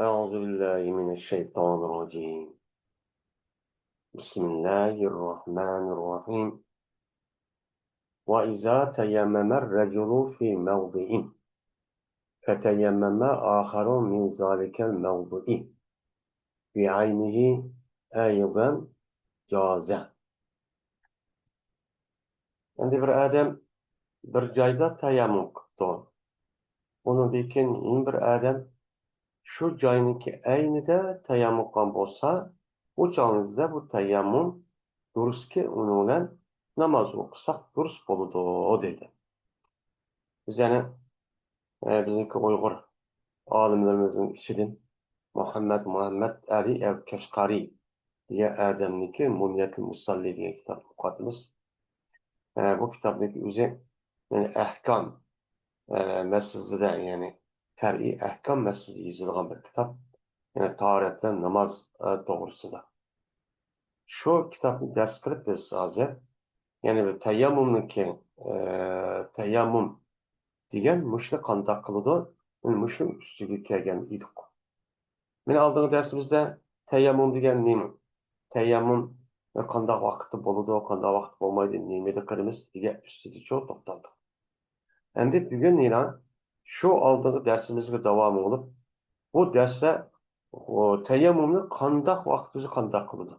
أعوذ بالله من الشيطان الرجيم. بسم الله الرحمن الرحيم. وإذا تيمم الرجل في موضع فتيمم آخر من ذلك الموضع بعينه أيضا جاز. Endi bir odam bir joyda tayammum qildi. Undan keyin bir odam shu joyniki aynida tayammum qilgan bo'lsa, bu chog'ingizda bu tayammum durustki uni bilan namoz o'qisak durust bo'ladi dedi. Biz yana bizniki Uyg'ur olimlarimizning ichidan Muhammad Ali al-Kashqari degan odamniki Munyatul Musalli degan kitobni o'qiymiz. Bu kitobniki o'zi yani ahkom masalasida ya'ni shar'iy ahkom masalasida yozilgan bir kitob. Yani tahorat va namoz to'g'risida. Shu kitobni dars qilib biz hozir yani bir tayammumniki tayammum degan mushni qandoq qiladi? Mushni ustiga kelgan edik. Men oldingi darsimizda tayammum degan nima? Tayammum qandoq vaqtda bo'ladi, qandoq vaqt bo'lmaydi, nimada qilamiz degan ustida cho'q to'xtaldik. Endi bugun yana shu oldingi darsimizga davom qilib, bu darsda tayammumni qandoq vaqtda qandoq qiladi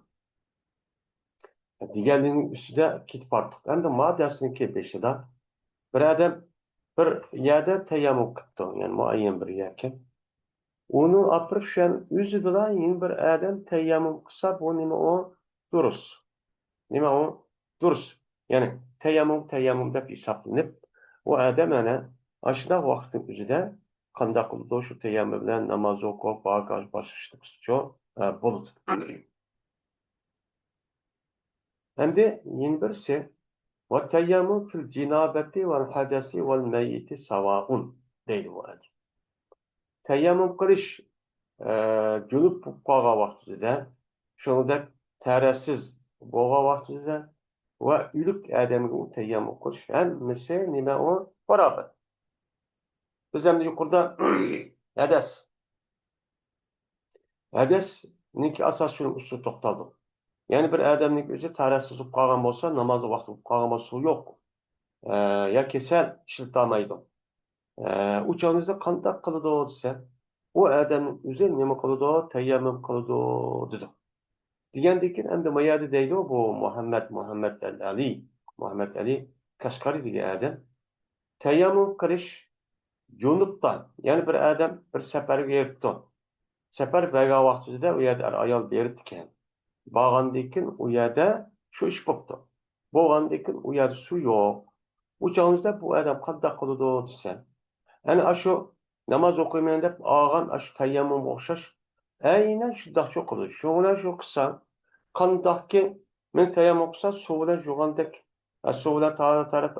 deganning ustida ketib bordik. Endi ma darsning beshida bir odam bir yerda tayammum qilibdi, ya'ni muayyan bir yerga. Onu atıp şu an yüzüdüla yeni bir adam teyyamım kısa bu nime o duruz. Nime o duruz. Yani teyyamım da hesaplanıp o adam ana aşıda vaktin yüzüde kanda kıldı şu teyyamımla namaz okup bağış başıştık çok bulut. Hem de yeni birisi ve teyyamım fil cinabeti vel hadesi vel meyyiti savaun değil bu adam. Teyyamım kılış Cünüp qolgan vaqtida, shuningdek tarafsiz bo'lgan vaqtida va o'lik odamga tayammum qilish hammasi nima u barobar. Biz ham yuqorida hadasniki asos shuni ustida to'xtaldik. Ya'ni bir odamning o'zi tarafsiz bo'lib qolgan bo'lsa, namoz vaqti bo'lib qolgan bo'lsa yo'q. Ya kasal ishlatolmaydi. U chog'ingizda qanday qiladi desa, u odamning o'zi nima qiladi? Tayammum qiladi dedi. Degandan keyin endi mayada deydi bu Muhammad Ali Kashqari degan odam tayammum qilish junubdan, ya'ni bir odam bir safarga yuribdi. Safar bergan vaqtida u yerda ayol berdi ekan. Borgandan keyin u yerda shu ish bo'libdi. Bo'lgandan keyin u yerda suv yo'q. U chog'ingizda bu odam qanday qiladi desa, ya'ni shu namoz o'qiyman deb olgan shu tayammum o'xshash aynan shundoq qiladi. Shu bilan shu qilsa qandaqki men tayammum qilsa suv bilan yuvgandek, suv bilan tahorat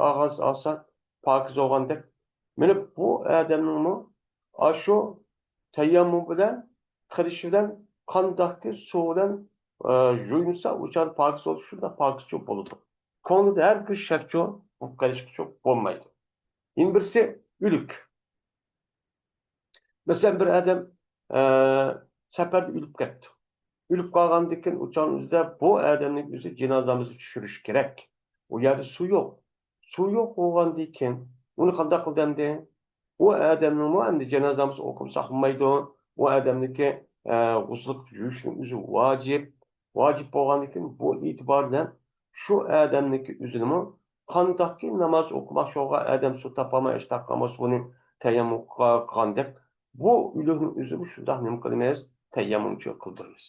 olsa pokiz bo'lgandek. Meni bu odamningmi shu tayammum bilan qilish bilan qandaqki suv bilan yuyinsa o'shan pokiz bo'lishi shunda pokiz bo'ladi. Ko'nglida har bir shakcho bu qilishga bo'lmaydi. Yana birisi o'lik. Mesela bir adam safarda o'lib ketdi. O'lib qolgandan keyin o'shaningizda bu odamning o'zi janozamizni tushirish kerak. U yerda suv yo'q. Suv yo'q bo'lgandan keyin uni qanday qildimdi? U odamning endi janozamizni o'qimsak bo'lmaydi. U odamniki g'usl yuvishning o'zi vojib. Vojib bo'lgandan keyin bu e'tibor bilan shu odamniki o'zini qandaqki namoz o'qimoqchiga odam suv topolmay ish topolmas buni tayammum qilgandek bu o'likning o'zini shundoq nima qilamiz? Tayammumchi qildiramiz.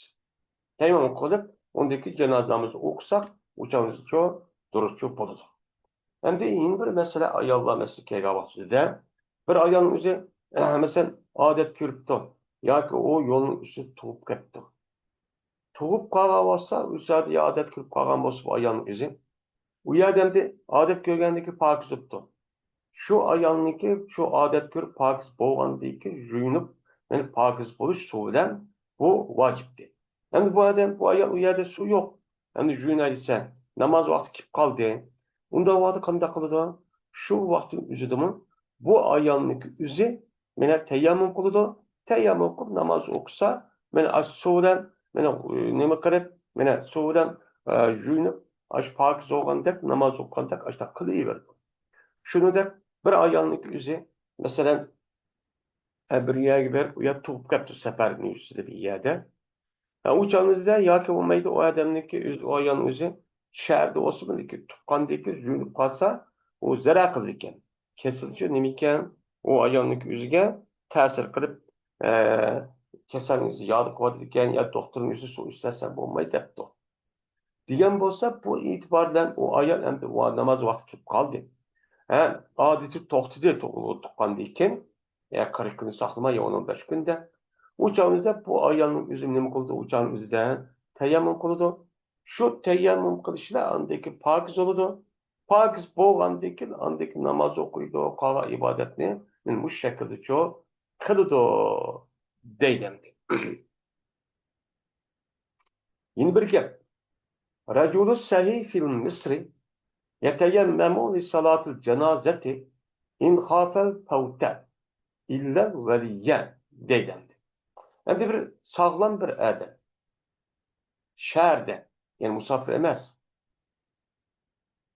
Tayammum qilib, undaki janozamizni o'qisak, o'shancha durustcha bo'ladi. Endi yana bir masala ayollar masalasiga kelgan vaqtida bir ayolning o'zi masalan odat ko'ribdi yoki u yo'lning ustida tug'ib ketdi. Tug'ib qolgan bo'lsa, o'sha odat ko'rib qolgan bo'lsa bu ayolning o'zi u yerda odat ko'rgandagi pokiz o'tdi. Shu ayolniki shu odat ko'rib pokiz bo'lgandan keyin yuyinib, ya'ni pokiz bo'lish suv bilan bu vojibdir. Endi bu odam bu ayol u yerda suv yo'q. Endi yuyinaysa, namoz vaqti kelib qoldi. Unda vaqti qanday qiladi? Shu vaqtning o'zidami bu ayolniki o'zi meni tayammum qiladi tayammum qilib namoz o'qisa, mana suvdan mana nima qilib, mana suvdan yuyinib, pokiz bo'lgandek namoz o'qigandek ashta qilaverdi. Shuningdek, bir ayolning o'zi, masalan, bir yerga berib, u yer tug'ib ketdi safarning ustida bir yerda. O'shaningizda yoki bo'lmaydi u odamniki o ayolning o'zi shaharda o'sibniki tuqqandiki yuyinib qolsa, u zarar qildi ekan. Kesilchi nima ekan? U ayolniki o'ziga ta'sir qilib, kasalningizni yod qiladi ekan, yo doktorningizni suv istasa bo'lmaydi debdi. Degan bo'lsa, bu e'tibordan u ayol endi namoz vaqti kelib qoldi. Odati to'xtadi tuqqandan keyin, 40 kun saqlamay, 15 kunda. U chog'da bu ayolning o'zi nima qildi? U chog'ning o'zida tayammum qildi. Shu tayammum qilishlar andiki pokiz bo'ladi. Pokiz bo'lgandan keyin andiki namoz o'qiydi, qolgan ibodatni bu shaklda qiladi deydi. Yeni bir gap. Raculu sahih fil Misri yeteyemmamu li salatil cenazeti in khafel fevte illa veliyyen deydi. Hem de bir sağlam bir adam. Şehirde. Yani musafir emez.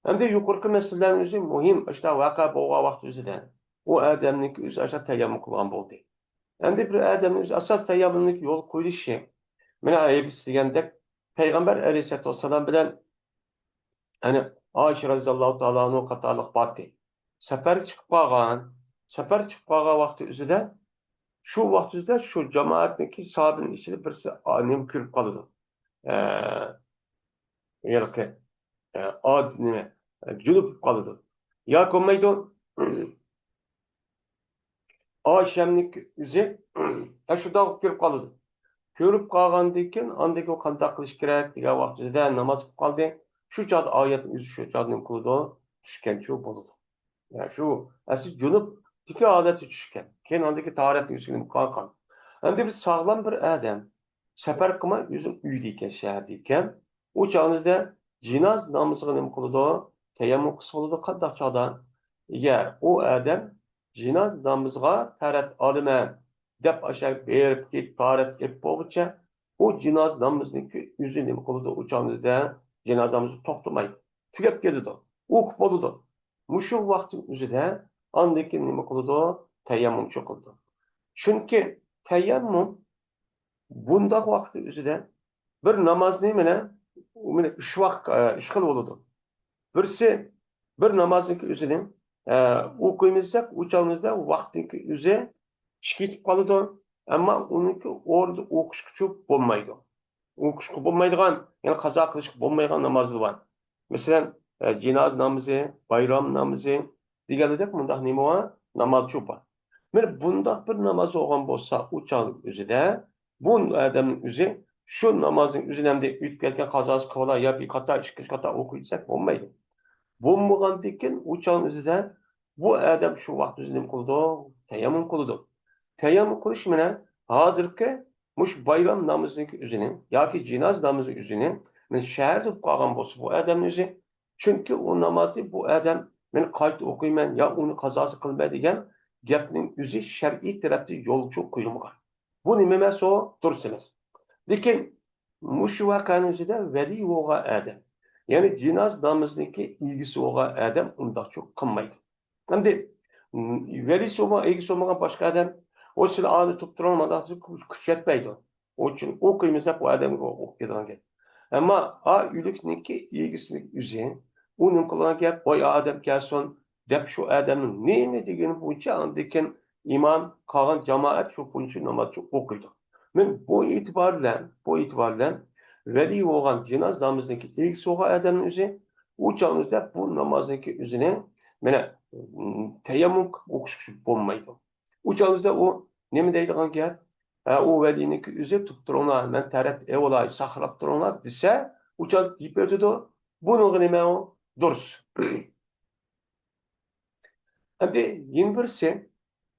Hem de yukarı meselelerin özü mühim. İşte vaka boğa vakti özüden. O adamın özü aşağı tayammum kılan buldu. Hem de bir adamın özü asas tayammumluk yol koyuluşu. Mene ayet istegendek Peygamber Aleyhisselatü Vesselam bilen hani Ayşe radıyallahu ta'ala anhu katalık battı. Sefer çıkıp bağan vakti özüden şu vaxtda şu cemaatdeki sahabenin içinde birisi anim kürüp kalıdı. Yani adine cülüp kalıdı. Ya komaydı Ayşemlik yüzü şu da kürüp kalıdı. Kürüp kalgandayken andaki o kandak kılış gerek diye vaxtda namaz kılıp kaldı. Şu çağda ayetin yüzü şu çağda kılıdı. Düşken çoğu buludu. Yani şu asıl cünüp iki adeti düşken. Kendindeki tarif yüzünü kalkan. Hem de bir sağlam bir adam. Sefer kılma yüzün üydeyken, şehirдeyken. O çağınızda cinaz namazını nemi kılıdı. Teyammum kısmı kılıdı. Kaddak çağda. Eğer o adam cinaz namazına tarat alime dep aşağı berip git tarat ep boğuça o cinaz namazındaki yüzü nemi kılıdı. O çağınızda cinaz namazı toxtamaydı. Tükep geldi. Okup oldu. Muşu vaktin üzerinde andaki nima qildi? Tayammum çoqildi. Çünkü tayammum bundaq vaqti üzerinde bir namozni mana 3 vaqt 3 xil bo'ladi. Birisi bir namozniki o'zidan o'qiymisak, o'chalmizda vaqtniki o'zi ketib qoladi, ammo uniki o'rnida o'qishga bo'lmaydi. O'qishga bo'lmaydigan, ya'ni qazo qilishga bo'lmaydigan namozlar bor. Masalan, jinoz namozi, bayram namozi degandek bundaq nima bor? Namoz bor. Mana bundaq bir namoz o'qigan bo'lsa, o'chalik o'zida bu odamning o'zi shu namozning o'zidan ham o'tib ketgan qazosi qilib yo bir qator ikki qator o'qiysak bo'lmaydi. Bo'lmagandan keyin o'chalik o'zida bu odam shu vaqt o'zini qildi, tayammum qildi. Tayammum qilish bilan hozirgi mush bayram namozining o'zining yoki jinoz namozi o'zining men shahar deb qolgan bo'lsa bu odamning o'zi chunki u namozni bu odam men qayta o'qiyman yo uni qazosi qilmay degan gapning o'zi shar'iy tarafda yo'lchi qo'yilmagan. Bu nima emas, o durust emas. Lekin mush voqeaning o'zida vali bo'lgan odam, ya'ni jinoz namoziniki ilgisi bo'lgan odam undaqcha qilmaydi. Endi valisi bo'lgan, ilgisi bo'lmagan boshqa odam o sizin ağını tutturulmadan kuch yetmeydi. O için okuyumuz hep o adamı okuyduğun gibi. Ama a ülükniki ilgisini üzerine onun kılığına gel, boy adam gelsin, dep şu adamın neyimi degeni bunca andiken imam, kalan cemaat şu bunca namazı okuydu. Ben bu itibarla veli olan cenaz namazındaki ilgisi olan adamın üzerine o çağımızda bu namazındaki üzerine bana teyammum okuşu bulmaydı. O çağımızda o ne mi deydiğin gap? O velini üzüp tutturuna, men tarat evlay saxlap turuna dese, o çağ yipirdi de bunun nime o durs. Endi yeni birisi,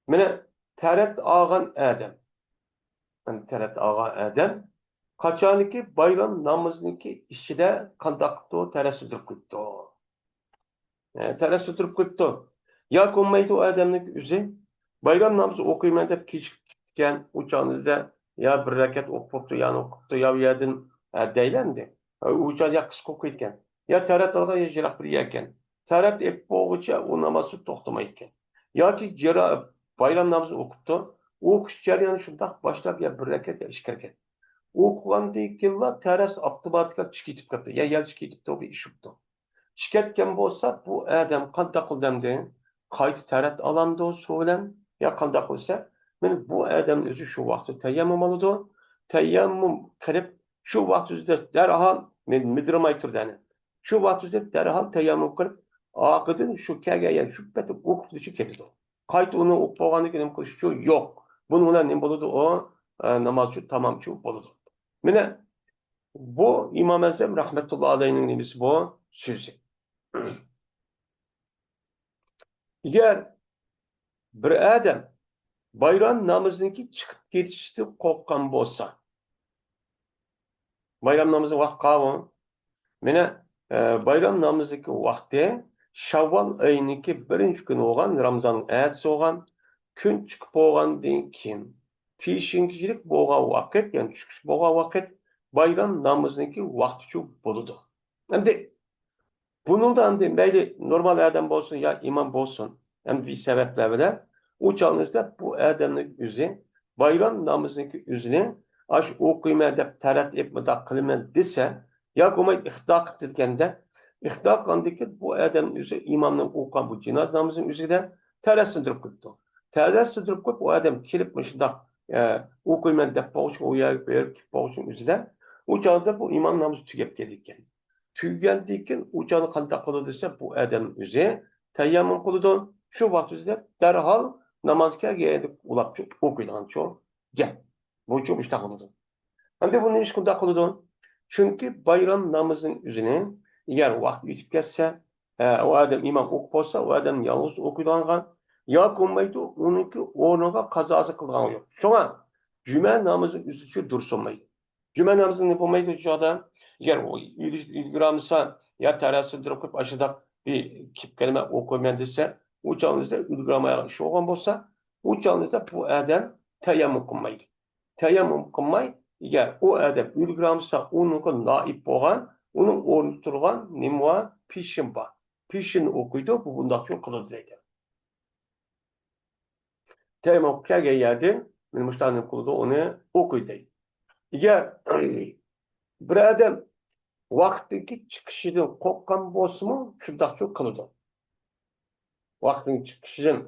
mene tarat ağan adam. Yani tarat ağan adam, kaçaniki bayram namazıniki işçide kandakto terasüdürüp gitti. Terasüdürüp gitti. Ya konmaydı o adamlık üzü, bayram namazı okuyman deb etken uçağınızda ya bir raket okup yani okup ya bir yerden deylendi. Uçağı ya kısa okup etken. Ya tarat alga ya jirak bir yerken. Tarat ep boğuça o namazı toxtamayken. Ya ki jira bayram namazı okuptu. O okuş jarayonu şundaq başlap ya bir raket ya iki raket. Okugandan keyin taras avtomatik chiqib ketib qoldi. Ya chiqib ketibdi, bu ish bo'ldi. Chiqib ketgan bo'lsa, bu odam qanday qildimdi? Qayta tarat olamdi suv bilan, yo qanday qilsa, men bu odam o'zi shu vaqtda tayammum oladi. Tayammum qilib, shu vaqt o'zida darhol men midramay turdani. Shu vaqt o'zida darhol tayammum qilib, oqidan shu kelgan shu paytda o'qituvchi ketadi. Qayta uni o'qib bo'lgandan keyin nima qilish uchun yo'q. Buni bilan nima bo'ladi? O namozchi tamomchi bo'ladi. Mana bu İmam Azam rahmetullahi aleyhinin nemisi bu sözü. Eğer bir adam bayram namazınki çıkıp geçişti korkan bolsa, bayram namazı vakti kavun, mana bayram namazınki vakti Şavval ayınınki birinci gün olgan, Ramazan ayeti olgan, gün çıkıp olgandan keyin peşinkilik bolgan vakit, yani çıkış bolgan vakit bayram namazınki vakti çok boludu. Hem de bundan da belli normal adam olsun ya imam olsun hem bir sebepler bilen uçağınızda bu adamın yüzü bayram namazındaki yüzünü aş okuyma dep tarat etmeda kılmen dese ya kumay ihta qilganda ihta qildiki bu adamın yüzü imamның okugan bu cinaz namazının yüzüden tarat sindirip ketdi. Tarat sindirip bu adam kelip şundaq okuyman dep boğuş oyağı berip boğuşun yüzüden uçağında bu imam namazı tügep ketken. Tüygendiyken uçağını qanday qiladi desa bu odam o'zi tayammum qiladi. Shu vaqt o'zida darhol namozga kelib ulab o'qiydigan cho'l gap. Bu cho'l ishda qiladi. Endi buni ish qanday qiladi? Chunki bayram namozining o'zini agar vaqt yetib ketsa, o odam imom o'qib bo'lsa, o odam yolg'iz o'qiydigan yo bo'lmaydi, uniki o'rniga qazosi qilgan yo'q. Shunga juma namozi o'zicha dursunmaydi. Cuma namazını yapılmaydı uçağda. Eğer o ilgilenirse ya terası durup aşağıda bir kip kelime okuyan dese uçağınızda ilgilenmeye şu olan olsa uçağınızda bu adam tayammum kılmaydı. Tayammum kılmay eğer o adam ilgilenirse onun naip olan onun ornu turgan nimva pişin var. Pişin okuydu bu bundan çok kılıdı dedi. Tayammum kelgen yerde benim müşterinim kılıdı onu okuydu. Eğer bir adam vaqtdagi chiqishidan qo'rqqan bo'lsa-mu, shundoq qiladi. Vaqtning chiqishidan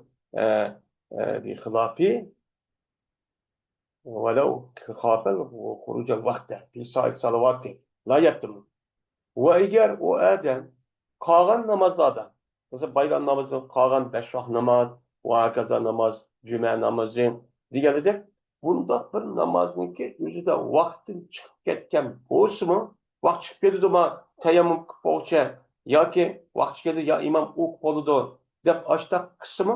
بخلاف ولو خاف خروج الوقت في سائر الصلوات لا يتم. وأجر وآدم قاغان namazlardan, mesela bayram namazı, qolgan 5 vaqt namoz, vaqaza namoz, juma namozi deganidek, bunda bir namozniki o'zida vaqtdan chiqib ketgan bo'lsa-mu, vaqt chiqib ketdimi, tayammum qilib bo'lsa yoki vaqt keldi ya imom o'qib bo'ladi deb ashta qismi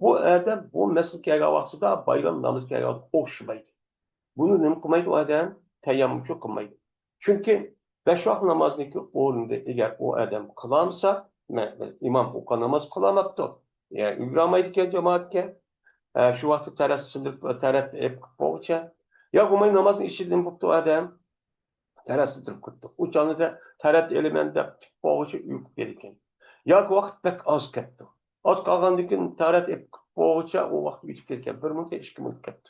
bu odam bu masal kelgan vaqtida bayram namozi kelgan o'xshamaydi. Buni nima qilmaydi u odam? Tayammum qilmaydi. Chunki 5 vaqt namozniki o'rnida agar u odam qilolmasa, imom o'qigan namoz qilolmabdi. Yani ulgurolmaydigan jamoatga shu vaqtda tarat sindirib tarat bo'lsa, yo bo'lmay namozni ishidan bo'libdi odam tarat sindirib ketdi. U chog'da tarat element deb bo'g'ichi uyqu ketgan. Yoki vaqt bek oz ketdi. Oz qolgandan keyin tarat bo'g'icha u vaqt yetib ketgan. 1 minut 2 minut ketdi.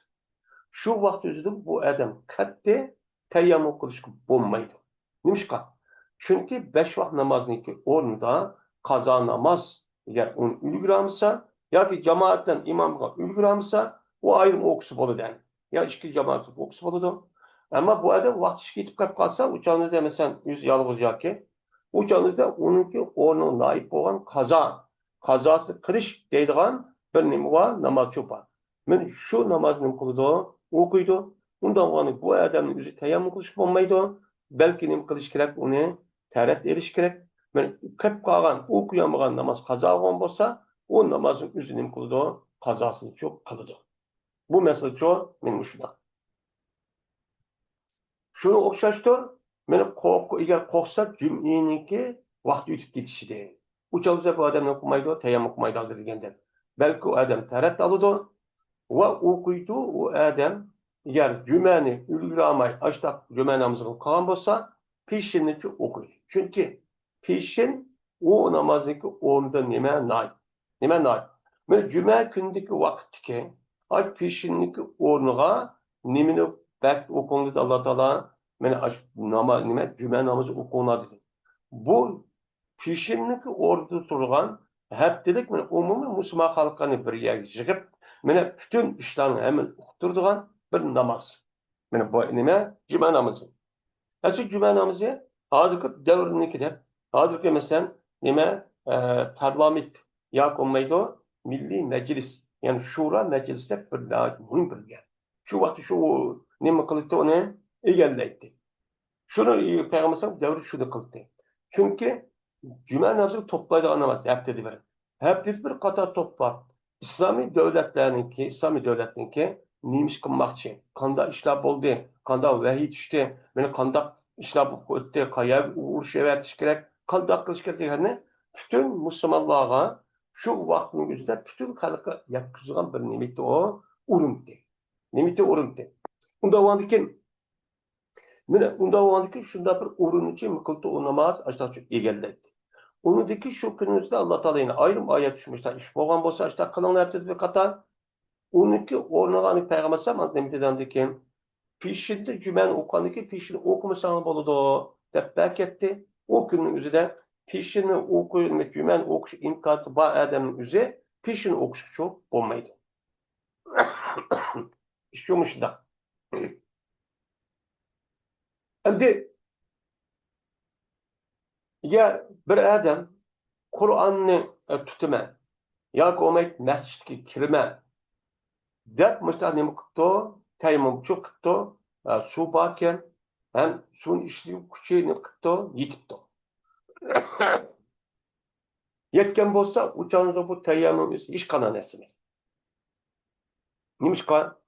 Shu vaqt o'zida bu odam qat'iy tayammum qilishga bo'lmaydi. Nimishqa? Chunki 5 vaqt namozniki o'rnida qazo namoz agar uni ulgurolmasa yoki jamoatdan imomga ulgurolmasa, u ayrim o'qisi bo'ladi. Ya ikki jamoat o'qisi bo'ladi. Ammo bu odam vaqt ishga yetib qolsa, uçağınızda masalan o'z yolg'iz yoki uçağınızda uniki o'rni noib bo'lgan qazosi qilish deydigan bir nima bor, namoz bor. Men shu namozni qildi, o'qiydi. Undan sonra bu odamning o'zi tayammum qilish bo'lmaydi. Balki nima qilish kerak, uni tarat edish kerak. Men qilib qolgan, o'qiyolmagan namoz qazo bo'lgan bo'lsa, o namazın üzerine kıldı, kazasını çok kıldı. Bu mesele çok benim şuna. Şunu okşaştır, beni eğer korksa cümleninki vakti yitip gidişi değil. Uçağımızda bu adam okumaydı, tayammum okumaydı hazır degende. Belki o adam tarat alıdı, va o'qiydi u odam agar jumani ulgurolmay ashtaq juma namozini qilgan bo'lsa peshinni o'qiydi. Chunki peshin u namozniki o'rnida nima noy. Mana juma kundagi vaqtdagi ay peshinniki o'rniga nimani bak o'qingdi Alloh taolo mana namoz nima juma namozi o'qiladi dedi. Bu peshinniki o'rnida turgan haftalik mana umumiy musulmon xalqini bir yerga yig'ib mana bütün ishlarni hemen uqtirdigan bir namoz. Mana bu nima? Juma namozi. Asıl cuma namazı hozirgi davrniki deb, hozirgi masalan nima parlament yoki bo'lmaydi milliy majlis, ya'ni shura majlisda bir muhim bir yer. Shu vaqt shu nima qildi uni egallaydi. Shuni payg'ambar davri shuni qildi. Chunki cuma namazı toplaydigan namoz haftada bir. Haftada bir qator to'plab İslami devletninki neymiş qilmoqchi, qanday ishlar bo'ldi, qanday vahiy tushdi, mana qanday ishlar o'tdi, qayerga urush evatish kerak, qanday qilish kerak deganni bütün musulmonlarga shu vaqtning o'zida bütün xalqqa yetkazgan bir nimati o urindi. Unda o'g'andikin shunda bir urinchi qildi o namoz ashtachi egallaydi. Unudaki şu günümüzde Allah Teala yine ayrım ayet düşmüşler. İş boğan bolsa işte kılınlar hepsi bir kata. Unudaki ornağı Peygamber sallallahu aleyhi ve sellem pişinde cümen okanıki pişini okumasan boludu. Dep belketti. O günün üzerinde pişini okuyun ve cümen okuş imkanı ba Adem'in üzeri pişini okuş çok olmaydı. İşiyormuş da. Şimdi ya bir Adem Kur'an'ı tutma. Ya komayt mescidga kirma. Deb mustaq nima qildi? Tayammum qildi. Suv borkan, ham suvni ishli kuchi nima qildi? Yetibdi. Yetgan bo'lsa, o'chog'imizda bu tayammum hech qanday narsa emas. Nimishqa?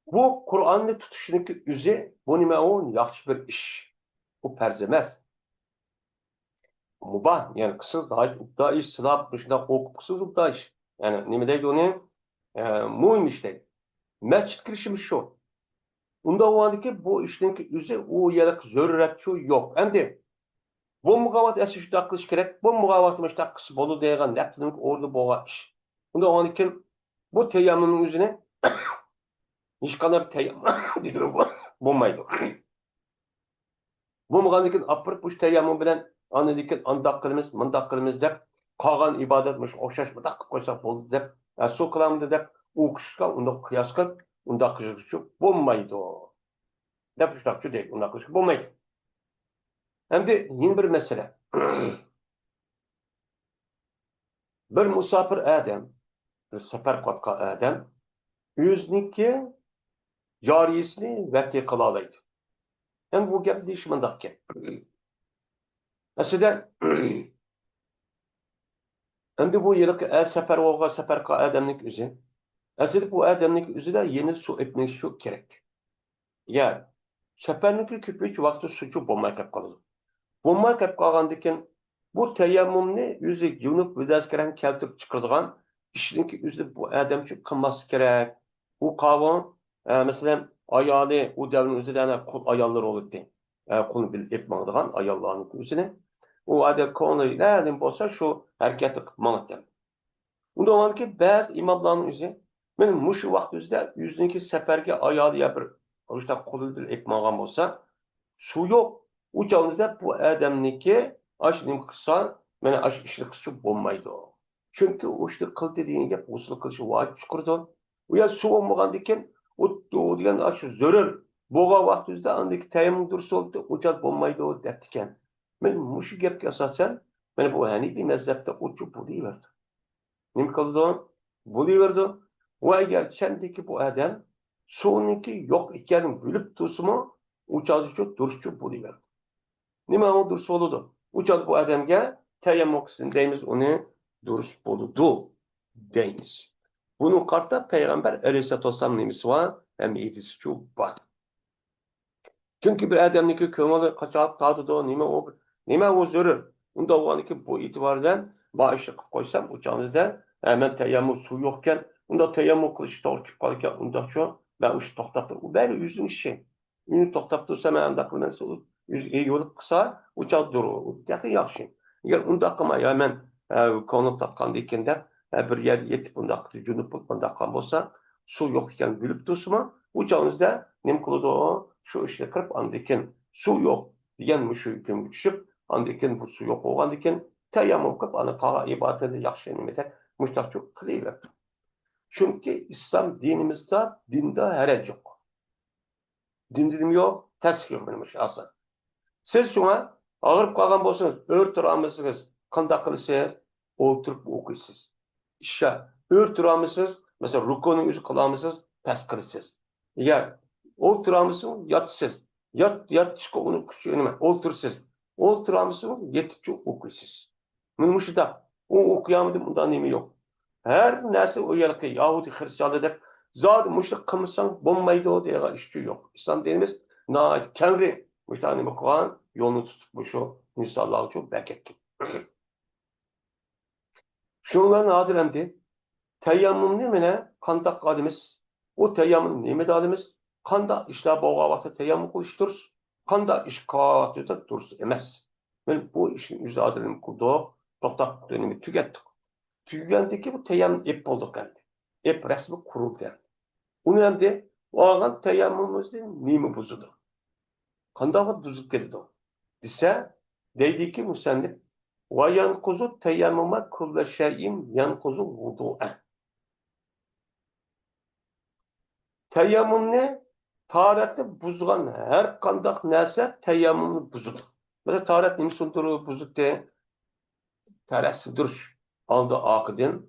Bu Qur'onni tutishniki o'zi bu nima u yaxshi bir ish. Bu farz emas. Mubah, yani kısır da iş, sınav dışında okup kısır da iş. Yani ne deydi onu? Muhim işte. Mescid girişimiz şu. Unda o andaki bu işinki üzü o yelek zörretçi yok. Hem de bu mugavat esi şu dakılış gerek. Bu mugavatmış dakısı bolu deygen neptinik ordu boğa iş. Unda o andaki bu teyammümün üzerine hiç kadar teyammüm diyor bulmaydı. Bu mugavatki apırıp bu teyammüm bilen anladıkken andak kılımız, mandak kılımız dep kalan ibadetmiş, okşaşmadak koysak boldu dep su kılamdı dep okuşka, onda kıyas kılıp onda kıyas bulmaydı o. Dep şu değil, onda kıyas bulmaydı. Hem de yeni bir mesele. Bir musafir adam, bir sefer katka adam, yüzniki cariyesini vekti kılalaydı. Hem bu gap deyişim andakken. Mesela hem de bu yıllık sefer olga sefer ka adamlık üzü. Aslında bu adamlık üzü de yeni su etmek şu gerek. Yani seferlik küpüç vakti suçu bulmak hep kalır. Bulmak hep kalgandıkken bu teyammümni yüzü yunup vidazkeren keltip çıkırdıgan işinki yüzü bu adam şu kılması gerek. Bu kavun mesela ayalı o devrin üzerine kul ayalları olurdu. Kulu bilip etmağdıgan ayallarının üzerine. O adam konu nereden bolsa şu hareketi kılmaktır. Bunda olan ki bazı imamların üzerine benim muşu vakti üzerinde yüzünki seferge ayalı ya bir işte kulu bilip etmağın bolsa su yok. O çağında bu adamniki aşırı kısa, yani aşırı işli kısa bulmaydı o. Çünkü o işli kıl dediğin gibi usul kılışı vacip çıkırdı. O ya su olmadan diken o diyen aşırı zörür. Boğa vaktizde andaki tayammum dursa oldu, o çağ bulmaydı o deptiken. Ben muşu gepki esasen, ben bu Hanefi mezhepte uçu buluyordu. Ne kaldı o? Buluyordu. O eğer çendeki bu adam su'niki yok iken bülüp tutsumu uçağıcı duruşçu buluyordu. Nima o duruş boludu. Uçak bu adamga tayammum qilsin deymiz, uni duruş boludu deymiz. Bunun qarta Peygamber Aleyhisselatü Vesselam nemisi var, hem etisi şu var. Çünkü bir adamniki köngülü kaçak tadıdı, nima o zörür. Unda oğaniki bu itibardan maaşı koysam uçağınızda hemen teyemmüm su yokken unda teyemmüm kılıç doğru ki kalırken unda şu ben uç toktaptım. Bu böyle yüzün işi. Yüzünü toktap dursa ben anda kılmaz olur. Yüz iyi yolu kısa uçak durur. Yakın yakşı. Eğer unda kıma hemen konum tatkan diken de bir yer yetip unda cünüp unda kan olsa su yok iken bülüp dursa uçağınızda nem kılıdı o şu işle kırıp andiken su yok diyen müşü hüküm düşüp andiken bu su yok olan diken teyemmüm kılıp ana kağa ibadeti yakşı nimete müştak çok kılıyla. Çünkü İslam dinimizde dinde herec yok. Din dedim yok, teskir benim şahsen. Siz şuna ağırıp kalgan bolsanız, örtüramısınız, kanda kılısınız, oturup okuysunuz. İşte örtüramısınız, mesela rukunun yüzü kılamısınız, pes kılısınız. Eğer oturamısınız, yatsınız. Yat çıkı onun küçüğünü otursunuz. Oturamısınız, yetipçe okuysunuz. Münmüşü da, o okuyamadım, bundan nemi yok. Her nesi o yalakı Yahudi Hristiyanlı dep, zaten müşrik kılmışsan bombaydı o diye işçi yok. İslam dinimiz, kendi müştahını Kur'an yolunu tutup şu insanları çok beklettik. Şunların hazırlandı. Teyammüm nemine kandak adımız. O teyammüm neme adımız. Kanda işler boğa vakti teyammüm kılıştırır. Kanda iş kahvaltı da durur emez. Ben bu işin üzerine kurduğu tohtak dönemi tükettik. Tügendeki bu teyammüm ep olduk geldi. Ep resmi kuruldu geldi. Onun hem o ağan teyammümümüzün nemi bozuldu. Kanda bozuldu geldi o. Dise deydi ki müsennif ve yankuzu teyammüme kulle şeyin yankuzu vudu'e. Teyammüm ne? Taharetni buzgan her kandak narsa teyammümni buzudi. Mesela taharet nima sundurib buzdi? Taharet sundirish. Oldi oqidan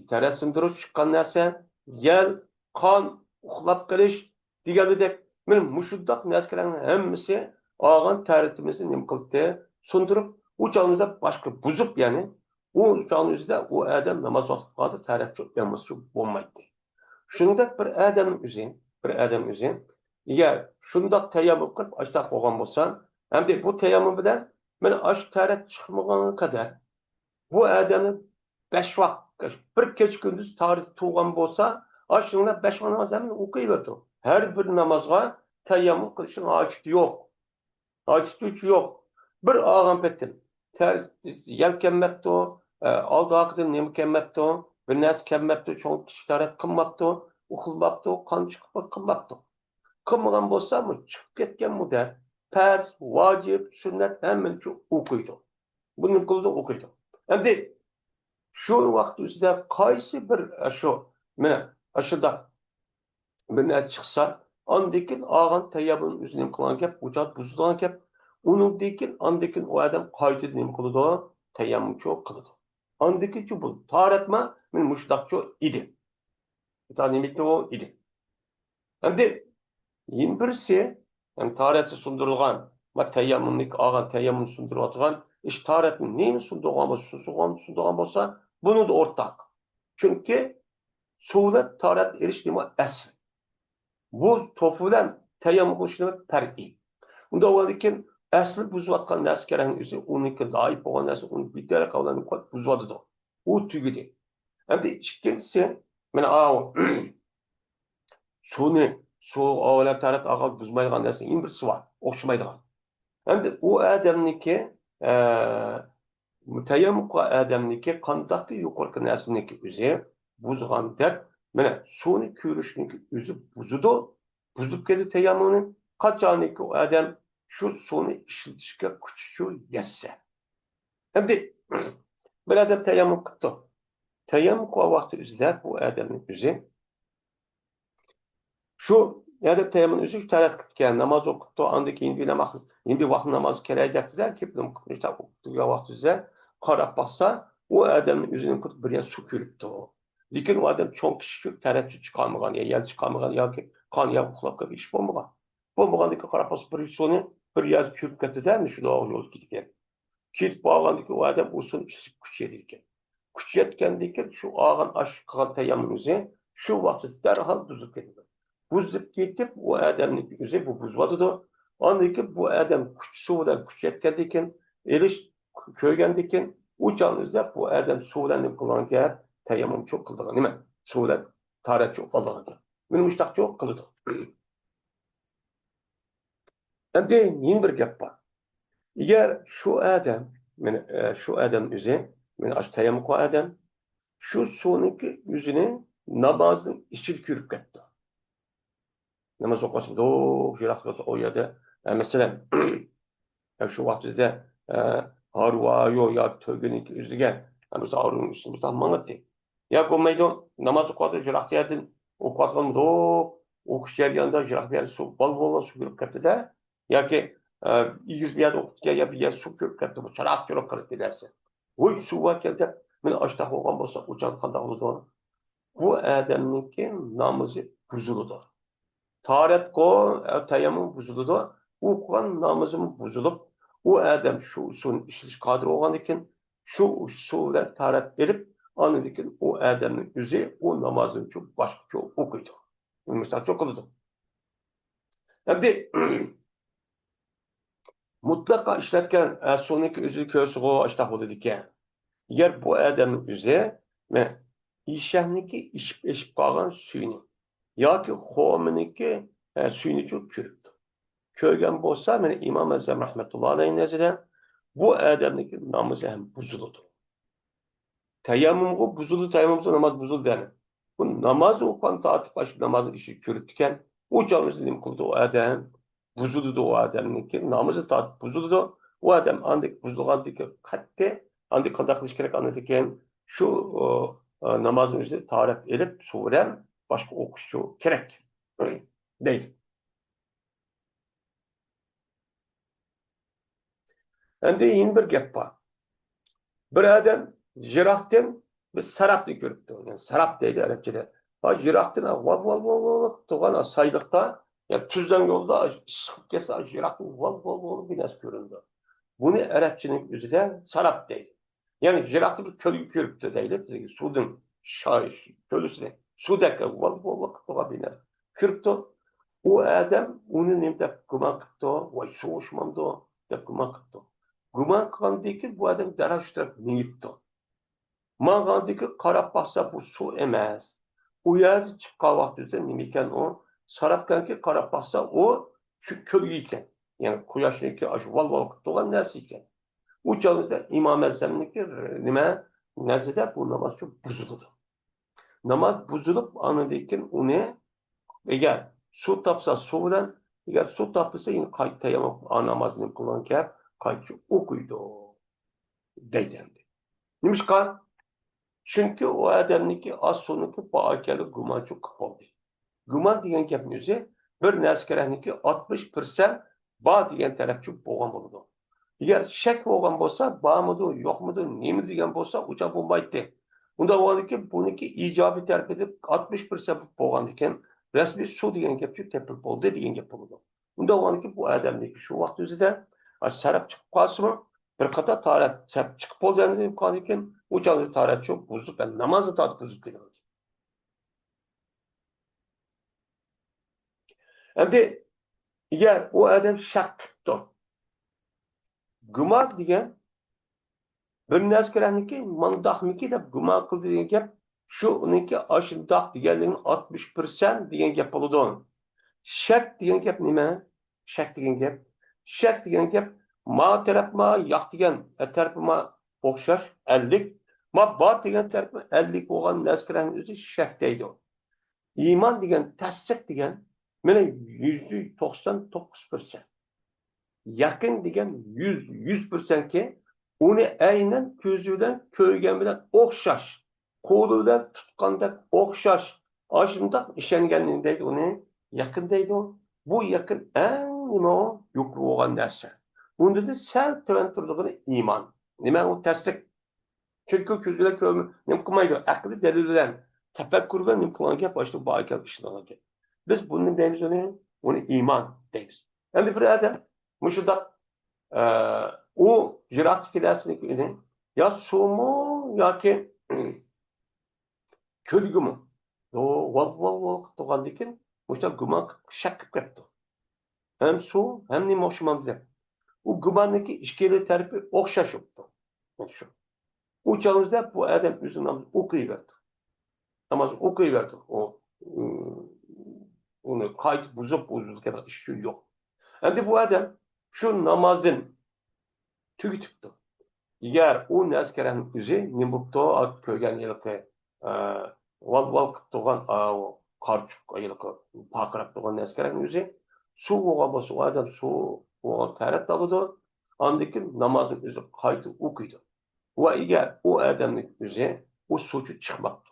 taharet sundirish chiqqan narsa yel, qon, uxlab qolish deganidek mana mushundoq narsalarning hammasi olgan taharetimizni nima qildi? Sundirib, u chog'imizda boshqa buzib, ya'ni u chog'imizda u odam namoz o'qib qoldi, taharet bo'lmaydi. Shuningdek bir odam o'zi agar shundoq tayammum qilib ashta qo'ygan bo'lsa, hamda bu tayammum bilan mana ash tarat chiqmagan qadar bu odamni 5 vaqt bir kech kunduz tarix tug'gan bo'lsa, ashunda 5 vaqt namozlarni o'qiyverdi. Har bir namozga tayammum qilishning hojati yo'q. Hojati yo'q. Bir olgan petim yelkanmabdi, oldi oqidan nima kelmabdi, bir narsa kelmabdi, cho'ng kishi tarat qilmabdi, uxlabdi, qon chiqib qilmabdi. Qilmagan bo'lsa, chiqib ketgan muddat, farz, vojib, sunnat hammani o'qiydi. Buni qildi o'qiydi. Endi shu vaqt o'zida qaysi bir shu mana ashunda bir narsa chiqsa, ondekin olgan tayammum o'zining qilgan gap, vujud buzilgan gap, uningdekin ondekin u odam qaytida nima qiladi? Tayammumchi qiladi. Ondekinchi bu taratma men mushtaqchi edi. Tanimlikte o idi. Endi yin birisi hem taratı sundurilgan va tayammumlik olgan tayammum sundirayotgan ish taratni neni sundirgan bo'lsa, buni da o'rtaq. Chunki suvda tarat erish nima asl. Bu tofu bilan tayammum qilish nima farqi. Unda o'g'likin asli buzayotgan narsa kerak o'zi uniki loyiq bo'lgan narsa uni bitara qavlanib buzadi. U tugidi. Endi ikkinchisi mana su olam tarat ağal buzmaydigan narsa eng birisi bor, o'xshamaydigan. Endi u odamniki tayammum odamniki qandaqki yuqorqi narsaniki o'zi buzgan deb mana suvni ko'rishniki o'zi buzdi, buzib ketdi tayammumni qachoniki u odam shu suvni ishlatishga kuchi yetsa. Endi bir odam tayammum qildi. Tayammum vaqti o'zida bu odamning o'zi şu ya da temin üzü tarat kıtken namaz okuttu andaki indi bir vakit namaz keleyecekti der ki bunu işte okuttu ya vakit üzere karap bassa o adamın üzerine kutup bir yer su kürüptü o. Lakin o adam çok kişi tarat çıkarmagan ya yel çıkarmagan ya ki kan ya uxlap gibi iş bulmagan. Bulmagandaki karap bassa bir sonu bir yer kürüp gitti der mi şu doğru yol gitken. Kit bağlandaki o adam usun küçük yedirken. Küçük yetkendeki şu ağan aşkı tayammümüzü şu vakit derhal düzüp getirdi. Buzlup ketip o adamın yüzü bu buzvadı. Andaki bu adam suvda küçük yetkendiyken, eriş köygendiyken u chog'ingizda bu odam suvdan nima qilgan gap tayammum cho'q qildigan nima suvdan tarat cho'q qildigan meni mushtaq cho'q qildi endi yana bir gap bor agar shu odam meni shu odam o'zi meni tayammum qilgan odam shu suvniki o'zini namozning ichida ko'rib ketdi namoz o'qisin jiroq qilsa u yerda masalan shu vaqtida harva yo'q yo to'giniki o'ziga biz avruning üstümüzden manatdi. Ya bo'lmaydi namoz o'qiyotdi jiroq yerdan o'qiyotganmiz o'qish jarayonida jiroq bir suv bol suv kirib ketdi-da yoki ig'iz bir yerda o'qitgan ya bir yer suv kirib ketdi bu chiroq chiroq qilib ketadi. Voy suv keldi meni oshtaq bo'lgan bo'lsa o'chadi qanday bo'ladi? Bu odamniki namozi buziladi. Taharet ko tayammum buziladi. U qilgan namozi buzilib u odam shu suvni ichish qodir bo'lgan ekan shu suvdan taharet edib ondan keyin u odamning o'zi u namozni uchun boshqacha o'qiydi. Misol qiladi. Endi mutlaqo ishlatgan suvniki o'zi ko'rsigo ashtaq bo'ladi ekan. Agar bu odamning o'zi ishahniki ishib qolgan suyni yoki xo'miniki suyni uchun ko'ribdi. Ko'rgan bo'lsa, meni Imom Azam rahmatullohi alayhi nazarida bu odamniki namozi ham buziladi. Tayammumga buzildi, tayammumda namoz buzildi. Bu namoz o'qigan tatib baş namozning ishi ko'ribdi ekan. U joyimizda nima qildi u odam? Buzildi u odamniki namozi tatib buzildi. U odam andik buzilgandiki qatti, andik qanday qilish kerak andan keyin shu namozning o'zida tahorat edib, suv bilan boshqa o'qish kerak deydi. Endi yeni bir gap bor. Bir odam jiroqdan bir sarabni ko'ribdi. Yani sarab deydi arabchada. Ha jiroqdan val turgan sayliqda ya tuzdan yo'lda chiqib ketsa jiroqni val binas ko'rindi. Buni arabchining o'zida sarab deydi. Yani jiroqni bir ko'lga ko'ribdi deydi. Suvning ko'lisini suvdagi val turgan binas ko'ribdi. U odam uni nima deb gumon qildi? Voy suvishmamdi deb gumon qildi. Gumon qilgandiki bu odam darhol shu taraf minibdi. Mağandaki qarab baxsa bu suv emas. U yerda chiqqan vaqtida nima ekan u? Sarabkanki qarab baxsa u shu ko'lga ekan. Ya'ni quyoshniki shu val qilib turgan narsa ekan. U chog'da Imom Azamniki nima nazarda bu namoz buzildi. Namoz buzilib anidan uni agar suv topsa suv bilan agar suv topsa yine qayta tayammum namozni qilgan gap qayta o'qiydi deydi. Nimishqa? Çünkü o adamniki az sonraki bağırkalı gumançı kapaldı. Guman diyen gapning o'zi bir narsalarniki 60% ba degan tarafchi bo'lgan bo'ladi. Agar shak bo'lgan bo'lsa, bormidi, yo'qmidi, nima degan bo'lsa, o'cha bo'lmaydi. Unda bo'ladi-ki, buniki ijobiy tarafida 60% bo'lgan ekan, rasmiy suv degan gapchi tepilib bo'ldi degan gap bo'ladi. Unda bo'ladi-ki, bu odamniki shu vaqt o'zida sarab chiqib qolsa bir qator tarat chiqib bo'lganini deb qolgan ekan, u chog'da tarat cho'q buzib, namozni tatib buzib ketadi. Endi agar u odam shak qildi, gumon degan bir narsalarniki mandaqmiki deb gumon qildi degan gap shu uniki ashundoq deganning 60% degan gap bo'ladi. Shak degan gap nima? Shak degan gap ma tarafma yoq degan tarafma o'xshash 50, ma ba degan tarafma 50 bo'lgan narsalarning o'zi shak deydi. Iymon degan tasdiq degan mana %99%. Yaqin degan 100%ki uni aynan ko'zi bilan ko'rgan bilan o'xshash, qo'li bilan tutganda o'xshash, ashundoq ishonganing deydi uni yaqin deydi. Bu yaqin eng nima yuqori bo'lgan narsa. Bunda da sal tuvan turdig'ini iymon. Nima u tasdiq? Chunki ko'zi bilan ko'rib nima qilmaydi? Aqli dalil bilan tafakkur bilan nima qilgan gap boshqa boyqal ishlangan gap. Biz buni deymiz uni iymon deymiz. Endi bir odam mushundaq u jiroqdagi narsani yo suvmi yoki ko'lgimi val turgandan keyin o'sha gumon shak qilib ketdi. Hem suv hem nima o'xshamadi. U gumonniki ikkala tarafi o'xshash o'tdi. Shu. O çağımızda bu adam özü namaz okuyuverdi. Namaz okuyuverdi. Onu kayıt bozup kadar işi yok. Hem bu adam şu namazın tügütüptü. Eğer o neskerenin özü ne buptu at köygen yılıkı val kıptıgan karçuk yılıkı pakırap tuğan neskerenin özü su oğan bası o adam su oğan tarat dalıdı. Andaki namazın özü kayıtı okuydu. Ve eğer o adamın özü o suçu çıkmaktı.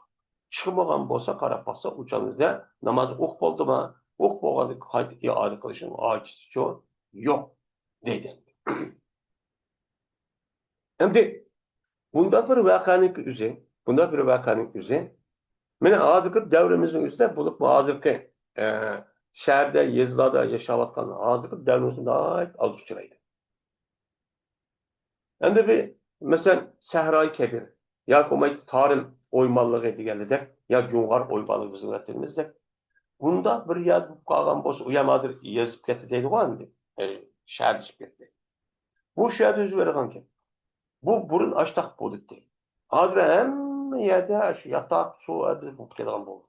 Çıkmagan bolsa qarab baxsa uçamızda namaz o'qib bo'ldimi? O'qib bo'lganda qayta i'oda qilishning ojizi yo'q deydi. Endi bunda bir voqeaning o'zi mana hozirgi davrimizning o'zida bo'lib hozirgi shaharda, yezlarda yashayotgan hozirgi davrimizda oz uchraydi. Endi bir masalan Sahroy Kabir yoki Torim o'ymonligi deganidek yo Jo'g'ar o'ymonligi bizning vatanimizda bunda bir yer bo'lib qolgan bo'lsa, u ham hozir yezib ketdi deydi-ku endi. Shahar ishib ketdi. Bu shaharda o'zi bergan gap. Bu burun ashtaq bo'ldi. Hozir hamma yerda shu yotoq suv bo'lib ketgan bo'ldi.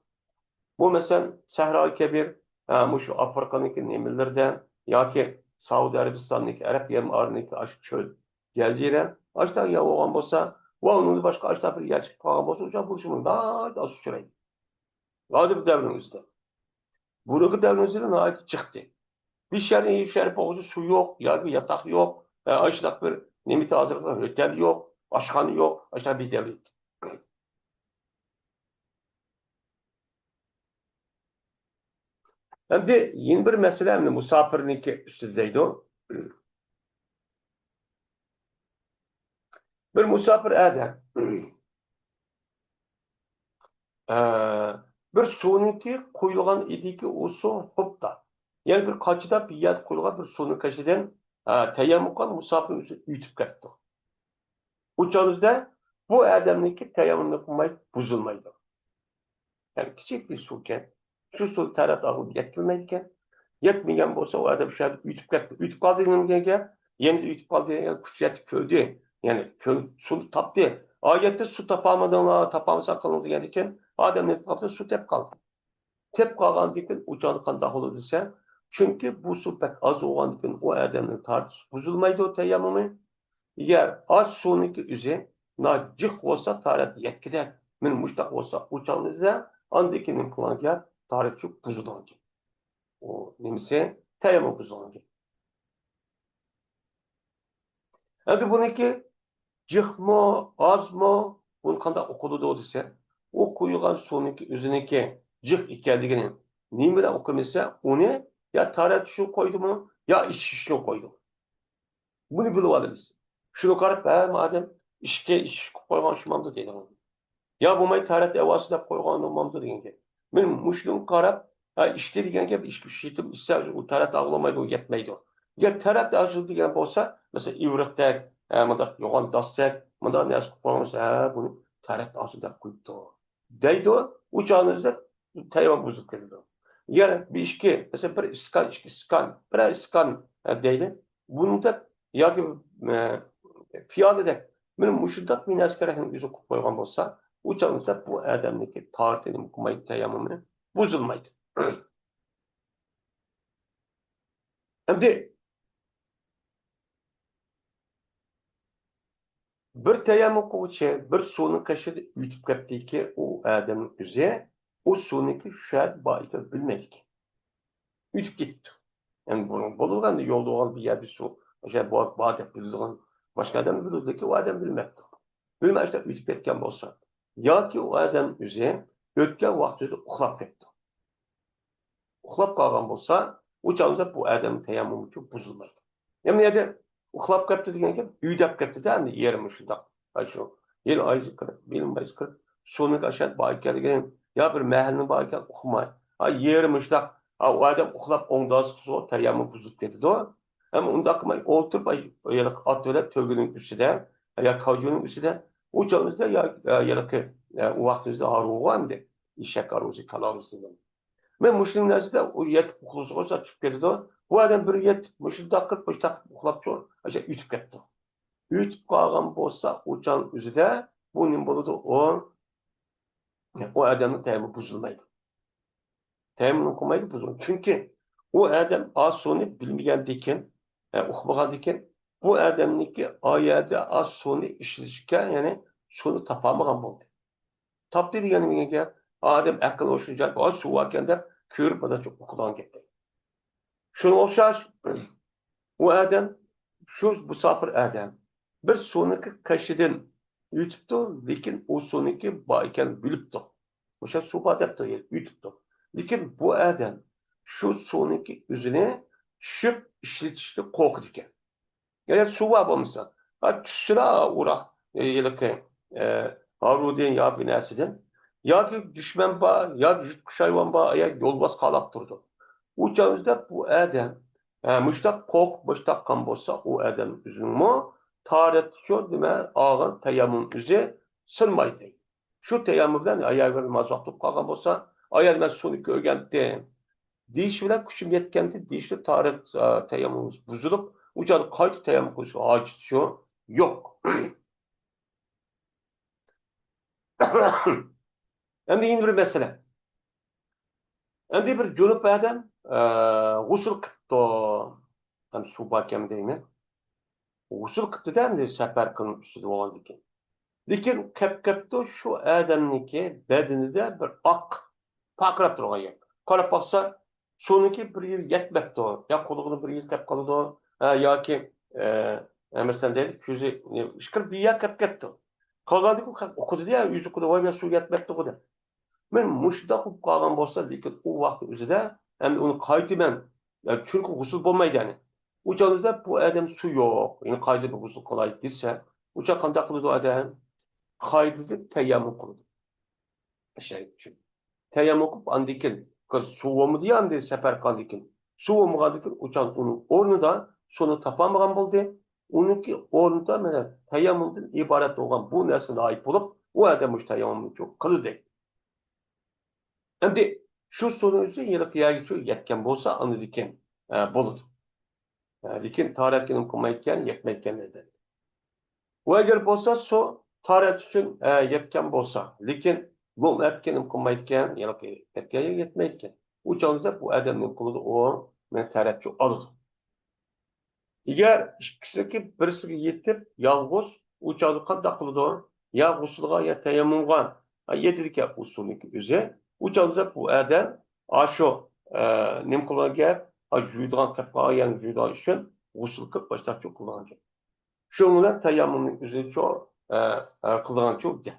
Bu masalan Sahroy Kabir, shu Afrikaniki nimalardan yoki Saudiya Arabistoniki, Arab yarimoroliki shu cho'l, jazira, ashtaq yog'gan bo'lsa, va undan boshqa ashtaq bir yer chiqib qolgan bo'lsa, o'sha bo'lishi mumkin. Oz uchraydi. Hozir bu davrning o'zida. Bunaqa davrimizda nihoyat chiqdi. Bir şehir boğucu su yok, yani yatak yok, aşağıda bir nimeti hazırlıklar, otel yok, aşkhanı yok, aşağıda bir devlet. Hem de yeni bir mesele hem de musafirlik üstündeydi o. Bir musafir adam bir suyunki koyulgan idi ki o su hopta. Yani bir kaçıda bir yer koyulgan bir suyun kaşıdan teyemmükan musafirin üstü ütüp gitti. Uçağımızda bu adamınki teyemmünü kılmayıp bozulmaydı. Yani küçük bir suken, şu su tarat ağırlığı yetkilmeydiken, yetmeyen olsa o adam şey ütüp gitti. Ütüp kaldı denince, yeni de ütüp kaldı denince küçük köydü. Yani su taptı. Ayette su tapamasan kalındı dedikken, adam ne taptı? Su tep kaldı. Tep kalgan dikken uçağını kandak olur dese, çünkü bu su pek az olan dikken o adamın tartısı bozulmaydı o teyammümü. Eğer az sonraki üze, cık olsa tarih yetkider. Men muştak olsa uçağınızda andikinin kılanca tarih çok buzulanca. O nemse teyammüm buzulanca. Hadi bununki cık mı, az mı, bunu kanda okulu da dese, o koyulan sonraki üzerindeki cık ikendigini nimeden okumasa onu ya tarih şu koydu mu ya iç şişini koydu. Bunu bilip şunu karıp madem iş koyman şumamda değil onu. Ya bu may tarat evası da koygan olmamdı degenge. Men muşluğun karap işte degenge iş güçlüyüm ister o tarat ağlamaydı o yetmeydi o. Ya tarat ağzı degen bolsa mesela İvrik'te manda yoğan dassak manda ne yazıp koymansa bunu tarat ağzı da koydu. Deydi o uçağınızda Tayvan bozuk geldi. Yani bir işki mesela bir iskan deydi. Bunu da ya ki fiyat edek. Men muşuldak min askerehin yüzü koygan bolsa uçağımızda bu adamdaki tarihini okumayı teyammümünü bozulmaydı. Şimdi bir teyammüm koğuşu bir suyun kaşığı ütüp kaptı ki o adamın üzerine o suyun ki şayet bayıkı bilmez ki. Ütüp gitti. Yani bunun bulungan yolda olan bir yer bir su. İşte bu bağda bulungan başka adam bulundu ki o adam bilmekti. Bilmez de ütüp etken olsa. Ya ki o adam üzerine ötken vaxtında uxlap ketdi. Uxlap qalğan bolsa, uçağımızda bu adamın teyammümü çok bozulmaydı. Yani nerede uxlap ketdi degenge üydep ketdi de endi yerim şundaq. Aşu. Yer ayı kırıp, benim bayı kırıp, sonu aşağı bayı kelgen, ya bir mahallinin bayı kel uxmay. Yerim şundaq. O adam uxlap ondan sonra teyammüm bozulup ketdi de. Ama undaq qılmay oturup at öyle tövgünün üstüde, ya kavcunun üstüde uçağımızda o vaxtımızda arığı endi. İşek arığı kalarız dedim. Men muşun nazarda o yetip uxlusuğa çıkıp ketdi. Bu adam bir yetip muşunda 45 dakika uxlap tur, aşağı ütüp ketdi. ütüp kalgan bolsa, uçan üzüde bu ne boludu? O adamın tayamı buzulmaydı. Tayamını okumaydı buzulmaydı. Çünkü o adam az sonu bilmeyendikken, okumagandikken, bu adamniki ayette az sonu işleşken yani sonu tapamagan boldu. Tapdı degeni nega? Adam akıl oşunca az su varken de körüp bana çok okudan gitti. Şunu okşar, o adam şu musafir adam bir sonraki kaşıdın ütüptü, lekin o sonraki bayken bilipti. O'sha suhbat debdi, YouTube'da. Lekin bu adam şu sonraki üzerine tushib ishlatishni qo'rqdi ekan. Yani suva bo'lmasa, tushira uroq yilqi Harudin yoki narsadan yoki dushman bor, yoki yutqish hayvon bor, yo'lbos qalab turdi. U chog'da bu adam mushtaq qo'rqib boshlaqqan bo'lsa, u adam o'zini tarix shu nima olgan tayammum o'zi sinmaydi. Şu teyamümden ayağını mazotlup kalgan bolsa, ayağını ben sonu görgendim. Deyiş bilen küçüm yetkendi, deyiş bilen tarih teyamümüz buzulup, ucanı kaydı teyamüm koyusu acı şu yok. Hem de yeni bir mesele. Hem de bir cönüp adam gusül kıptı. Hem su bakem değil mi? Gusül kıptı da hem de sefer kılınıp üstüde olan dikin. Lekin kep-kepti şu adamniki bedenide bir ak pakrap turgan yer. Qarab baksa, sonunki bir yer yetmekti o. Ya kulağını bir yer kep kalıdı o. Yoki mesela dedik, yüzü ışkır bir yer kep-kepti. Kalgadı ki okudu diye, yüzü kudu vay be su yetmekti o da. Men muşda kup kalgan bolsa, lekin o vakti üzerinde hem de onu kaydı ben. Yani çünkü gusül bulmaydı yani. Uçağınızda bu adam su yok. Yani kaydı bir gusül kolay değilse, uçak kandak kılıdı o adam. Kaydedip teyemmüm kıldı. Şey için. Teyemmüm kılıp andikin. Suvomu diye andi sefer kandikin. Suvomu kandikin uçan onun ornunda sonu tapamagan buldu. Onunki ornunda mesela teyemmümden ibaret olan bu nesine ait bulup o adammış teyemmüm çok kılıdı. Şimdi şu sonucu yılık yağıcı yetken bolsa andikin buludu. Dikin tarihkenin kumayetken yetmeyken dedi. O eğer bolsa so tarih için yetken bolsa, lekin bu etkenim kılmayken, yani etken yetmeyken, uçağınızda bu adamın kulu o men tarihçi alıdı. Eğer ikisindeki birisi yetip yalğız uçağını kanda kılıdı, ya gusülga ya teyemmümga yetidik ya usulünki üze, uçağınızda bu adam aşo nim kullanacak, jüyduğun kapığa yani jüyduğun için gusül kılıp baştakçı kullanacak. Şundan teyemmümün üzeri çok kılgan çok de.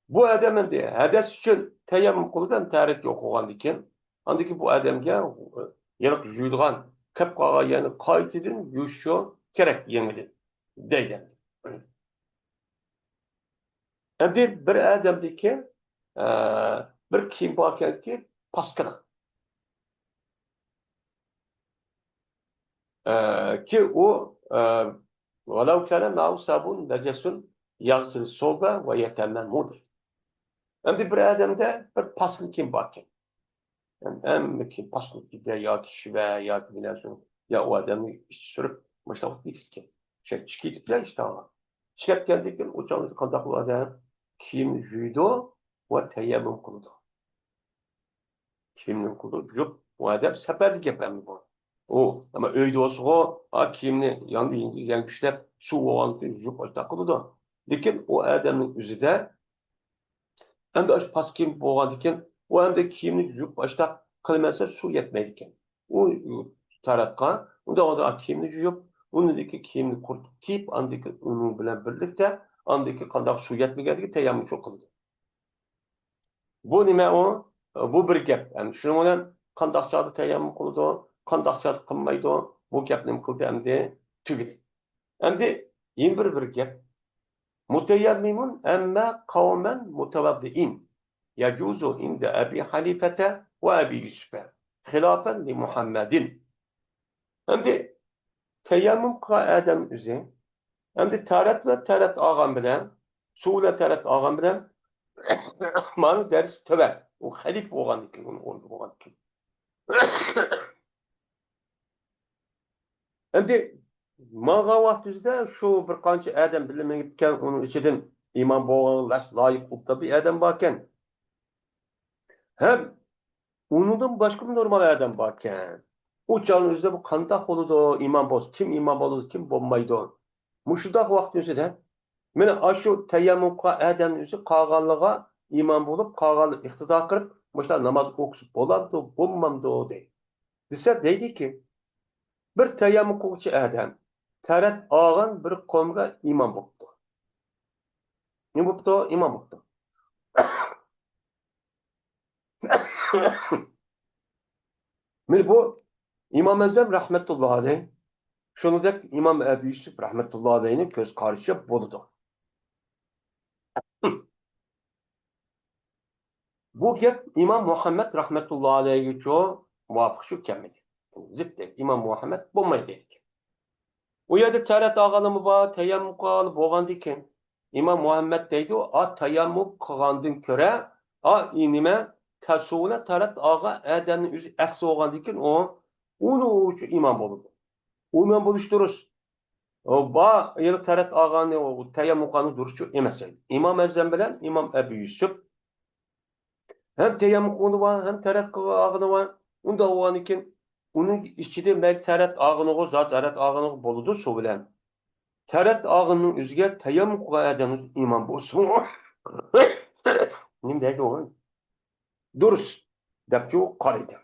Bu adamın de hades için teyemmüm kıldan tarih yok olan diken. Andaki bu adamga yılık jüydüğün kapkağa yani kayıtidin yuşu gerek yemedi. Deyden. Endi bir adam diken bir kim bakan ki paskana. Ki o ولو كان معه صابون نجس يغسل الثوب ويتيمم. Hem bir adamda bir paslık kim bakın. Yani hem ki paslık gider ya kişi ve ya ki biliyorsun ya o adamı sürüp başlamak bitirken. Şey çıkıp ya işte ama. Çıkıp geldikten uçağın kandaklı adam kim jüdo ve teyemmüm kıldı. Kimnin kıldı? Yok. O adam seferlik yapamıyor bu. O ama öyle olsa o kimni yani güçler su olan yüzük başta kıldı. Lekin o adamın üzerinde hem de pas kim boğan diken, o hem de kiyimini yüzüp başta kılmazsa su yetmeydi diken. O tarafka, o da kiyimini yüzüp, bunundaki kiyimini kurtup kiyip, andaki onun bilen birlikte, andaki kandak su yetmeydi teyemmüm çok kıldı. Bu nime o? Bu bir gap. Yani şunun bilen kandakçadı teyemmüm kıldı, kandakçadı kılmaydı, bu gap nime kıldı hem de tügedi. Hem de yeni bir gap. Muteyemmimun emme kavmen mutevaddiin. Yecuzu inde Ebi Hanifete ve Ebi Yusuf'e. Hilafen li Muhammedin. Hem de teyemmüm Adem üzere. Hem de taret ağam bilen, suğla taret ağam bilen, manı ders töver. O halif oğan ikin, onu oğan ikin. Hem de Mağara vaxtımızda şu bir qancha adam bilimga gitgan, onun ichidan imom bo'lgan loyiq bo'lib bir adam borkan. Hem undan boshqa normal adam borkan. U chog'ni o'zida bu qandoq bo'ladi, imom bo'lsa, kim imom bo'ladi, kim bo'lmaydi. Mushundaq vaqtimizda mana shu tayammumga adam o'zi qolganligiga imom bo'lib, qolganlik iqtidor qilib, mushta namoz o'qib bo'ladi, bo'lmamdi deydi. Desa deydiki, bir tayammum qiluvchi adam tarat olgan bir qavmga imom bo'libdi. Ne bo'libdi? Imom bo'libdi. Mana bu İmam Azam rahmetullah aleyh, shuningdek İmam Ebu Yusuf rahmetullah aleyhning ko'z qarashi bo'ladi. Bu gap İmam Muhammed rahmetullah aleyhga muvofiq shu kelmadi. Ziddi İmam Muhammed bo'lmaydi dedik. U yerda tarat olganimi bor, tayammum qilib bo'lgandan keyin İmam Muhammed deydi, o tayammum qilgandan ko'ra, nima tasavvuna tarat olgan odamni o'zi asli bo'lgandan keyin uni uchun imom bo'ladi. Umuman bo'lish durust. Ba yeri tarat olganni tayammum qilgani durust emas. İmam Azam bilan İmam Ebu Yusuf hem tayammum qilgani bor, hem tarat qilgani bor. Unda bo'lgandan keyin uning ichida belki tarat olganiga zot tarat olganiga bo'ladi shu bilan. Tarat olganining o'ziga tayammum qilgan odam imom bo'lsin. Nima deydi u? Durust deb qaraydi.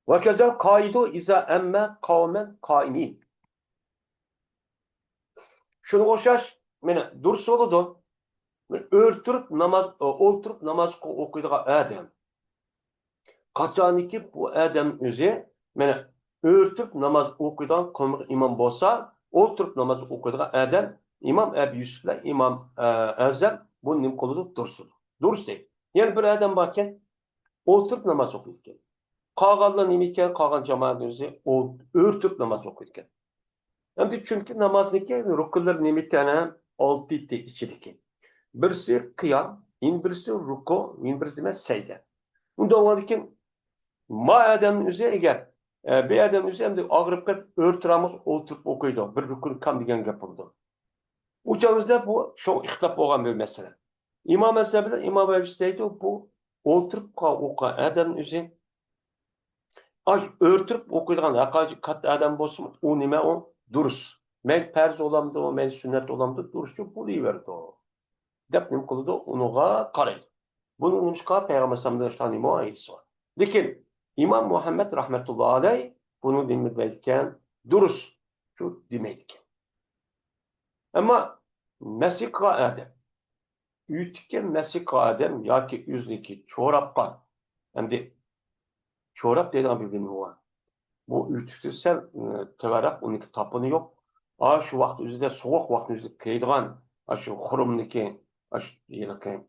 وَكَذَا قَائِدُ اِذَا اَمَّا قَوْمًا قَائِمِينَ. Şunu o'xshash, mana durust bo'ladi. O'rtirib namaz, o'ltirib namoz o'qiydigan odam. Qachoniki bu odam o'zi mana o'rtirib namoz o'qiydigan qavmga imom bo'lsa, o'ltirib namoz o'qiydigan odam İmam Ebu Yusuf bilan İmam Azam bu nim qiladi durust. Durust deydi. Yani bir odam borkan, o'ltirib namoz o'qiydi. Qolganlar nima ekan, qolgan jamoat o'zi o'rtib namoz o'qiydi. Endi chunki namozniki rukunlar nima ekani 6 ta ichidagi. Birisi qiyom, birisi ruku, birisi nima sajda. Unda o'zikin ma odamning o'zi agar bir odam o'zi endi og'rib qolib o'rtiramiz, o'tirib o'qiydi. Bir rukun kam degan gap bo'ldi. Uchamizda bu shu ixtilof bo'lgan bir masala. İmom Azam bilan İmom Ebu Yusuf deydi, bu o'tirib o'qigan odamning o'zi o'rtirib o'qiydigan haqiqat odam bo'lsin, u nima u durust. Men farz olamdi, men sunnat olamdi, durustchi bo'laverdi. Deb nim qildi, unuga qaraydi. Buning nimishqa payg'ambar sallallohu alayhi vasallam var. Lekin İmam Muhammed rahmetullah alayh bunu demaydigan, durust shu demaydigan. Ama Mesika adam, uyutgan Mesika adam yoki o'zniki cho'rabqa, endi çoğrap deydigan bir bilimi var. Bu ütüksü sen tıvarak onun tapını yok. Şu vaqt özüde soğuk vaqt özüde kıydıgan şu xurumniki, şu yelaki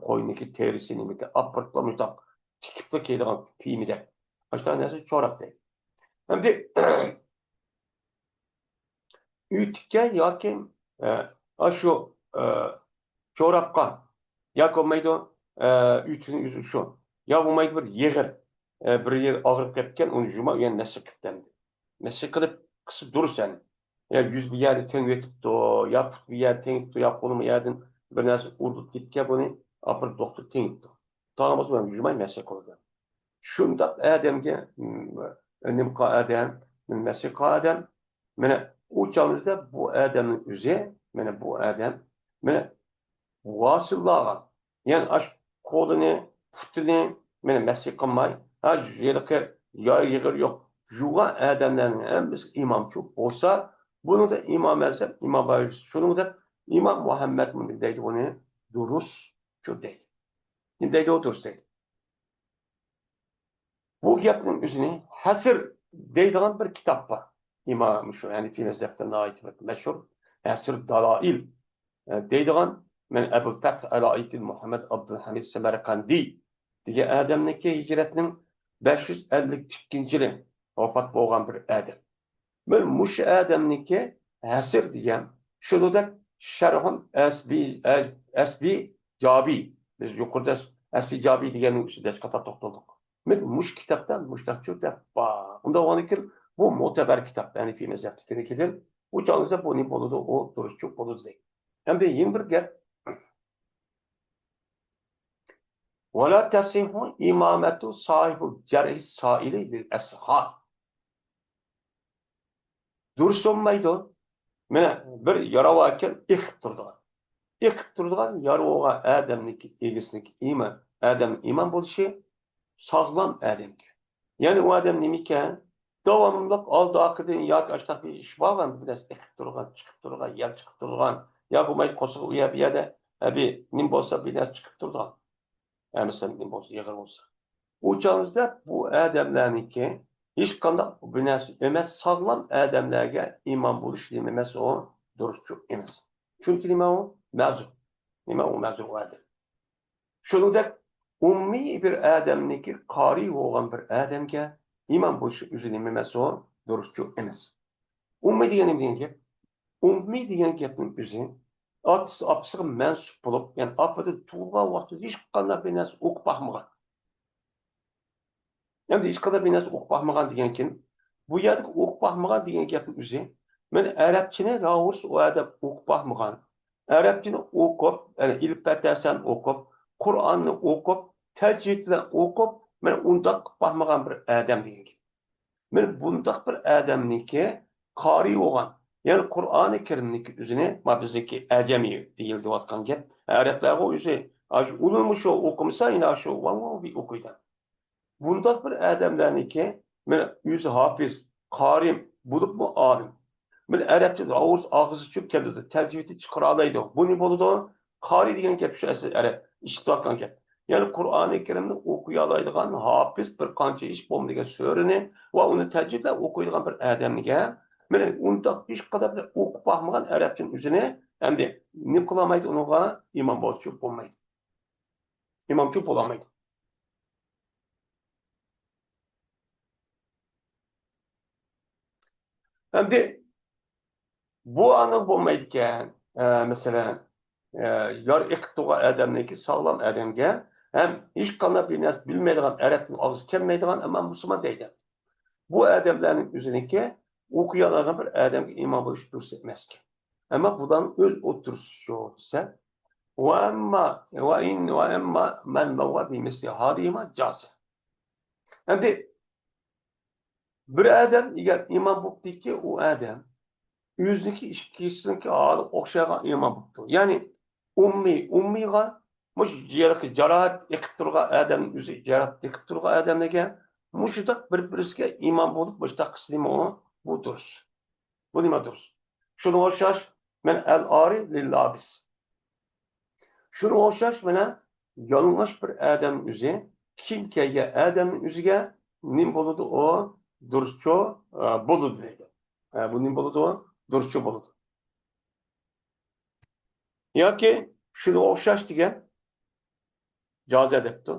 koyuniki terisini mi ki apırtlamıştak tikipli kıydıgan piyimi de. Aşağıda neyse çoğrap deydi. Hem de ütükken yoki şu çoğrapka yoki olmaydı ütünün yüzü şu. Ya olmaydı bir yığır. Bir yer ağrıp ketken onu juma yani nasıl kıptemdi. Nasıl kılıp kısıp durursa yani. Ya yüz bir yerde teng etipti, ya put bir yerde teng etipti, ya kolumu yerden bir nasıl urdup gitken bunu apır doktor teng etipti. Tamam ben juma nasıl kıldı. Şunda adamge önüm adam, nasıl adam, mene uçağımızda bu adamın üzeri, mene bu adam, mene vasıllağa, yani aş kolunu, putunu, mene mesih kılmayı, yılki yağır yok. Juğa adamların en büyük imamçı olsa, bunu da İmam Azam, İmam Ebu Yusuf, şunu da İmam Muhammed mi deydi bunu? Durust şu deydi. Ne deydi o durust deydi. Bu yapının üzerine Hasır deydiğin bir kitap var. İmam şu yani fi mezhepten ait meşhur Hasır Dalail deydiğin men Ebu Feth Al-Aitil Muhammed Abdülhamid Semerkandi diye adamniki hicretinin 552 yılı vefat bo'lgan bir adam. Ben muş adamniki Hasır diyen şunu da Şerhun Esbi Cabi. Biz yukarıda Esbi Cabi diyenin üstünde kata topladık. Ben muş kitaptan muştakçı da ba. Onda o anki Bu muteber kitap. Yani fi mezheptikidir. Bu canlıda bu ne boludu, o duruşçu boludu değil. Hem de yeni bir gap. وَلَا تَسِحُ اِمَامَةُ صَاحِبُ الْجَرْحِ السَّائِلِ لِلْاَسْحَارِ Dursunmaydı. Mene bir yara varken turduğan. Turduğan yara oğa Adem'niki, ilgisiniki iman. Adem'in iman buluşu sağlam Adem'ke. Yani o Adem nemike devamlılık aldı akıdın ya açtak bir iş bağlan bir de turduğan, çıkıp turduğan, ya çıkıp turduğan. Ya bu may kosu uya bir yerde bir nim bolsa bir de çıkıp turduğan. Yani mesela nim bolsa, yağır olsa. Uçağımızda bu Adem'lerinki hiç kandak binası emas sağlam Adem'lerge iman buluş dememesi o duruşçu emas. Çünkü nima o? Mevzu. Nima o mevzu o Adem. Şunudek ummi bir Adem'niki kari olan bir Adem'ge iman buluş üzülememesi o duruşçu emas. Ummi diyenim deyince, ummi diyen gepnin üzü apsığı mensup bulup, yani apıdı tuğla vakti hiç kandak binası ok bakmagan. Yani hiç kadar bir narsa o'qib baxmagan degankin, bu yerda o'qib baxmagan degan gapning o'zi, men arabchani ravurs u yerda o'qib baxmagan, arabchani o'qib, ya'ni ilm pattersan o'qib, Qur'onni o'qib, tajviddan o'qib, men undaq qilib baxmagan bir odam degan. Men bundaq bir odamniki qori bo'lgan, ya'ni Qur'oni Karimniki o'zini, bizniki ajami deyilayotgan gap, arablarga o'zi, ulumi shu o'qimasa, yana shu o'qiydi. Bundaq bir adamlarniki, men yüzü hafiz, qarim, bulup mu alim. Men Arapça ağzı çok keldi, tercihti çıkaralaydı. Bu ne boludu? Qari degan gap şu asıl Arap, iştivatkan gap. Yani Kur'an-ı Kerimni okuyalaydigan hafiz bir qancha iş bo'lmagan so'rini va uni tajvidlab o'qiydigan bir odamga men undaq hech qadar bir o'qib baxmagan arabchani o'zini endi nim qilolmaydi, unga imom bo'lib bo'lmaydi. İmomchi bo'lolmaydi. Endi bu anı bo'lmaydigan, masalan, yor iqib turgan odamniki sog'lom odamga ham hech qanday bir narsa bilmaydigan, arabning og'zi kelmaydigan ammo musulmon deydi. Bu odamlarning o'ziniki o'qiy oladigan bir odamga imom bo'lish durust emas ekan. Ammo budan o'z o'tirishi desa, va amma man mavva bi misli hadima jaza. Endi bir odam agar imom bo'libdiki, u odam yüzdeki ilişkisinki ağırlık okşayan iman buldu. Yani ummiga muş cerahat ekip durga adamın yüzü cerahat ekip durga adamdaki muşudak bir iman bulup muşudak kısmı o bu durur. Bu nima durur. Şunu hoşlaş men el-ari lillabis. Şunu hoşlaş mena yanlış bir adamın yüzü kimkeye adamın yüzüge nim buludu o duruşçu buludu dedi. Bu nim buludu o duruşçu buludu. Yoki shunga o'xshash degan joz adabdir.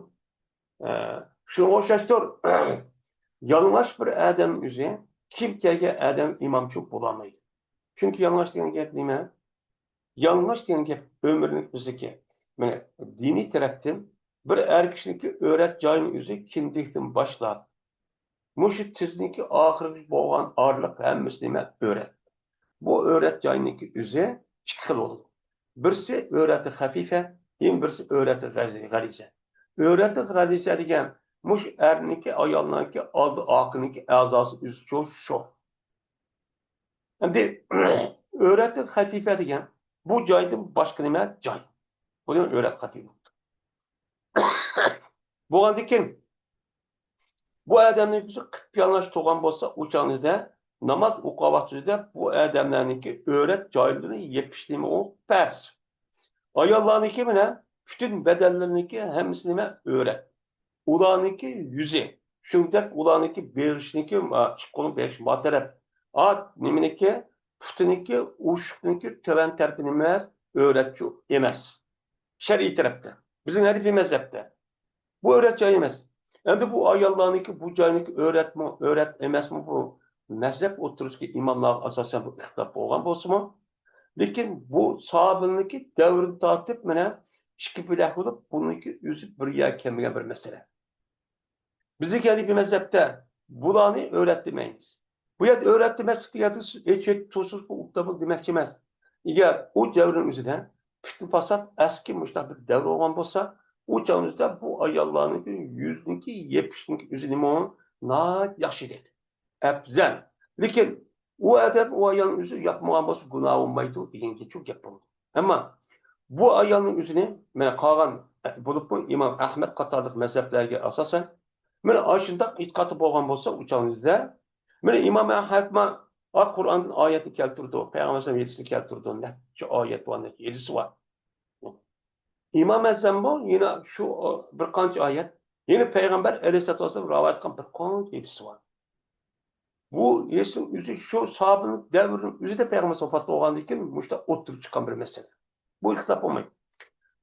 Shunga o'xshashdir. Yalang'och bir odam o'zi kimkaga odam imomchi bo'lolmaydi. Chunki yalang'och degan gap nima? Yalang'och degan gap umrning o'ziki. Mana diniy tarafdan bir er kishiniki o'rat joyini o'zi kindikdan boshlab mushu tizniki oxirgi bo'lgan orliq hammasi nima o'rat. Bu o'rat joyiniki o'zi ikki xil bo'ladi. Birisi öğreti hafife, birisi öğreti galize. Öğreti galize degan muş erniki ayollarniki adı akıniki azası üst şu. Endi öğreti hafife degan bu joydan boshqa nima joy. Bu nima öğret hafife. Bo'lgandan bu odamning bizi qilib yonlash to'g'an bo'lsa, o'shanizda namoz o'qiyotganda bu odamlarniki öğret joylarini yepishlikmi o farz. Ayollarniki bilan bütün bedellarniki hemmisi nima o'rat. Ularniki yüzi. Shuningdek ularniki berishniki, chiqqoni berish motarab. Nimaniki putiniki, ushuqniki to'van tarafı nima o'ratchi emas. Shar'iy tarafda. Bizning hanifiy mazhabda. Bu o'rat joy emas. Endi bu ayollarniki bu joyniki o'ratmi, o'rat emasmi bu mazhab o'tirishga imomlarga asosan bu ixtilof bo'lgan bo'lsa-mu? Lekin bu sahabiniki devrini tatip mene ikki bilah olup bununki üzüp bir yer kelmeyen bir mesele. Bizdeki bir mezhepte bulanı öğretmeyiz. Bu yer öğretmeslikte yatırız, eçet, tuzsuz bu uktabı demekçi emas. Eğer o devrin üzerinden fitin fasat eski müştak bir devre olan bolsa, o çağımızda bu ayallarının yüzünki, yetmişinki üzerine na yaxşı değil. Ebzel. Lekin o adam o ayalın üzeri yapmagan bolsa günah olmaydı degan çok yapıldı. Ama bu ayalın üzerine mana qolgan bulup bu İmam Ahmed qatorliq mezheplerge asasen mana aşındaq itqatı bolgan bolsa o çağımızda mana İmam Ahmed Kur'an'ın ayetini keltirdi. Peygamber sallallahu aleyhi ve sellem keltirdi. Neçe ayet var, neçe yedisi var. İmam Azam bu yine şu bir qancha ayet. Yine Peygamber aleyhissalatu vesselam rivayet qilgan bir qancha yedisi var. Bu Yesin yüzü şu sahabenin devrinin yüzü de Peygamber sallallahu aleyhi ve sellem muşta oturup çıkan bir mesele. Bu iltihap olmayın.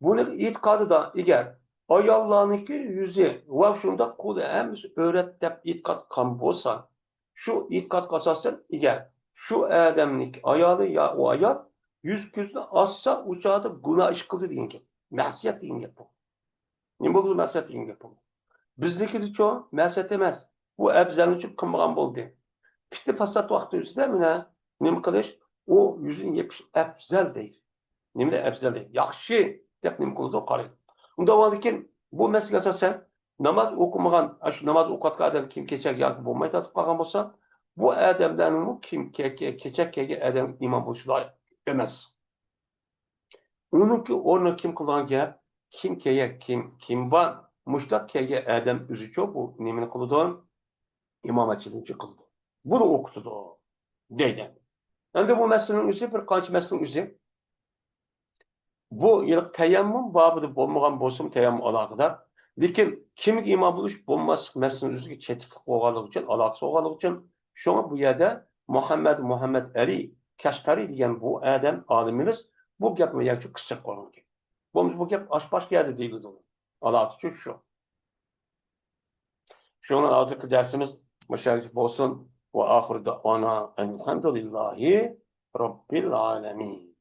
Bunun itikadı da eğer ayallarınki yüzü ve şunda kulu emz öğretip itikat kan bolsa şu itikat kasasen eğer şu adamnik ayalı ya o ayat yüz gözünü assa uçağda günah iş kıldı deyin ki. Mahsiyet deyin ki bu. Ne bu mahsiyet deyin ki bu. Bizdeki de çoğu mahsiyet emez. Bu ebzelin için kımıgan boldu. Pitti pasat vakti üzerinde mi ne kılış? O yüzün yepiş ebzel değil. Nimde ebzeli, yaxşı dep nim kıldı qarayın. Unda varken bu mesele asasen namaz okumagan, şu namaz okatqa adam kim keçek yoki bo'lmay tatib qolgan bo'lsa, bu adamlarning kim keçek adam imom bo'lishi emas. Uniki o'rni kim qilgan gap, kim keyak, kim bor, mushtaq kega adam o'zicha bu nimani qildi? İmomatchilikni qildi. Buni o'qitdi deydi. Endi bu masalaning o'zi bir qancha masalaning o'zi bu yılıq təyammüm babıda bolmagan bolsun təyammüm alaqadar. Lekin kimik imam buluş bolmasıq məsələn özüge çetiklik bolğanlığı üçün, alaqası bolğanlığı üçün şoňa bu ýerde Muhammed Ali Kaşgari diýen bu adam alimimiz bu gapni ýa-da kısık bolgan. Bu gap başka ýerde diýildi. Alaqası şu. Şoňa hazırkı dersimiz müşahit bolsun ve ahirde ana elhamdülillahi rabbil alamin.